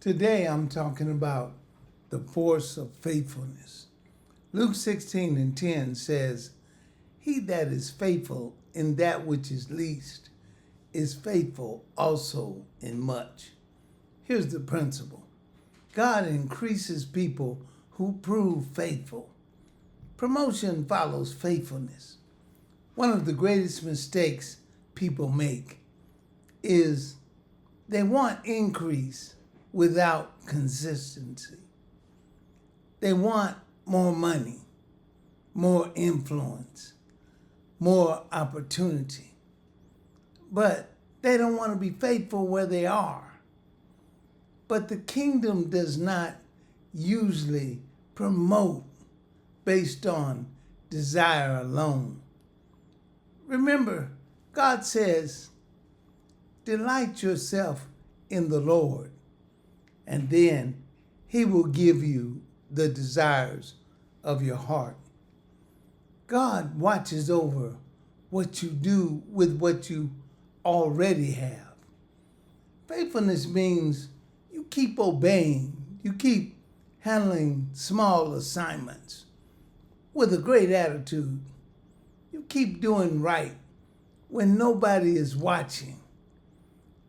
Today I'm talking about the force of faithfulness. Luke 16:10 says, "He that is faithful in that which is least is faithful also in much." Here's the principle: God increases people who prove faithful. Promotion follows faithfulness. One of the greatest mistakes people make is they want increase without consistency. They want more money, more influence, more opportunity, but they don't want to be faithful where they are. But the kingdom does not usually promote based on desire alone. Remember, God says, "Delight yourself in the Lord, and then He will give you the desires of your heart." God watches over what you do with what you already have. Faithfulness means you keep obeying, you keep handling small assignments with a great attitude. You keep doing right when nobody is watching.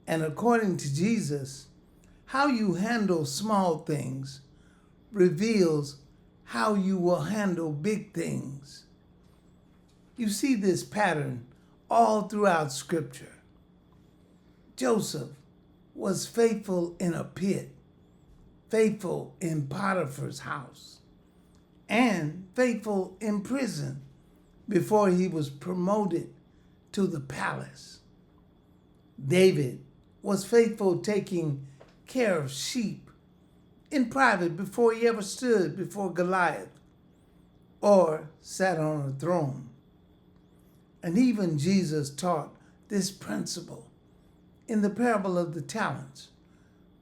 And according to Jesus, how you handle small things reveals how you will handle big things. You see this pattern all throughout Scripture. Joseph was faithful in a pit, faithful in Potiphar's house, and faithful in prison before he was promoted to the palace. David was faithful taking care of sheep in private before he ever stood before Goliath or sat on a throne. And even Jesus taught this principle in the parable of the talents.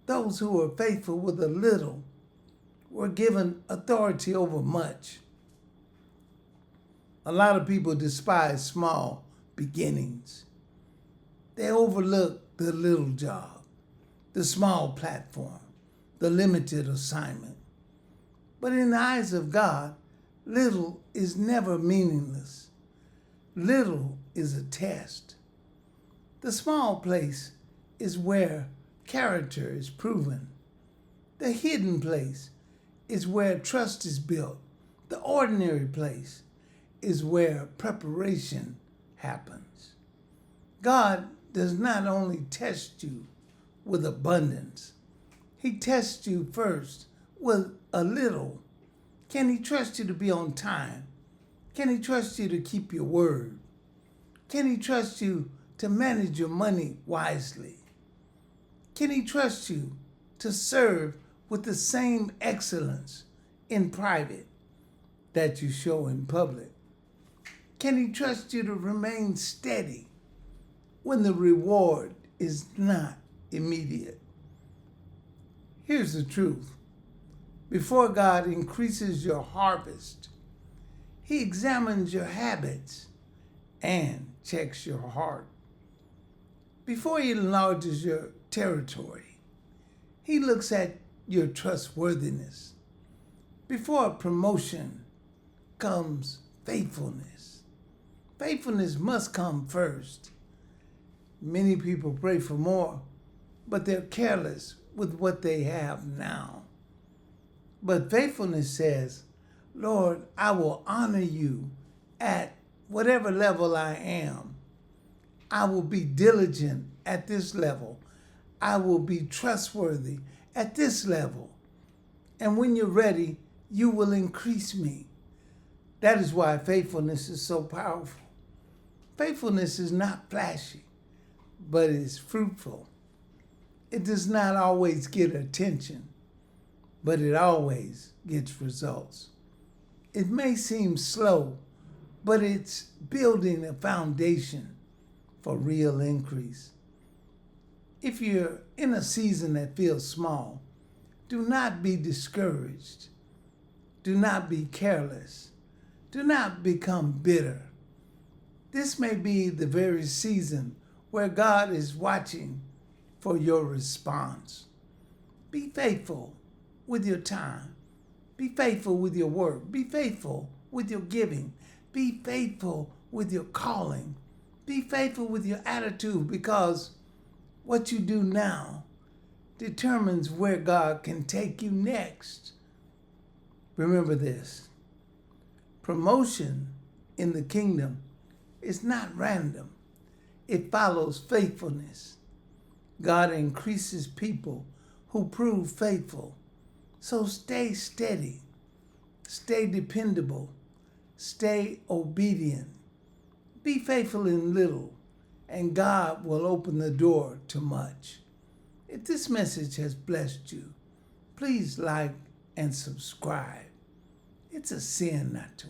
Those who were faithful with a little were given authority over much. A lot of people despise small beginnings. They overlook the little job, the small platform, the limited assignment. But in the eyes of God, little is never meaningless. Little is a test. The small place is where character is proven. The hidden place is where trust is built. The ordinary place is where preparation happens. God does not only test you with abundance, He tests you first with a little. Can He trust you to be on time? Can He trust you to keep your word? Can He trust you to manage your money wisely? Can He trust you to serve with the same excellence in private that you show in public? Can He trust you to remain steady when the reward is not immediate? Here's the truth. Before God increases your harvest, He examines your habits and checks your heart. Before He enlarges your territory, He looks at your trustworthiness. Before a promotion comes faithfulness. Faithfulness must come first. Many people pray for more, but they're careless with what they have now. But faithfulness says, "Lord, I will honor you at whatever level I am. I will be diligent at this level. I will be trustworthy at this level. And when you're ready, you will increase me." That is why faithfulness is so powerful. Faithfulness is not flashy, but it is fruitful. It does not always get attention, but it always gets results. It may seem slow, but it's building a foundation for real increase. If you're in a season that feels small, do not be discouraged. Do not be careless. Do not become bitter. This may be the very season where God is watching for your response. Be faithful with your time. Be faithful with your work. Be faithful with your giving. Be faithful with your calling. Be faithful with your attitude, because what you do now determines where God can take you next. Remember this: promotion in the kingdom is not random. It follows faithfulness. God increases people who prove faithful. So stay steady, stay dependable, stay obedient. Be faithful in little, and God will open the door to much. If this message has blessed you, please like and subscribe. It's a sin not to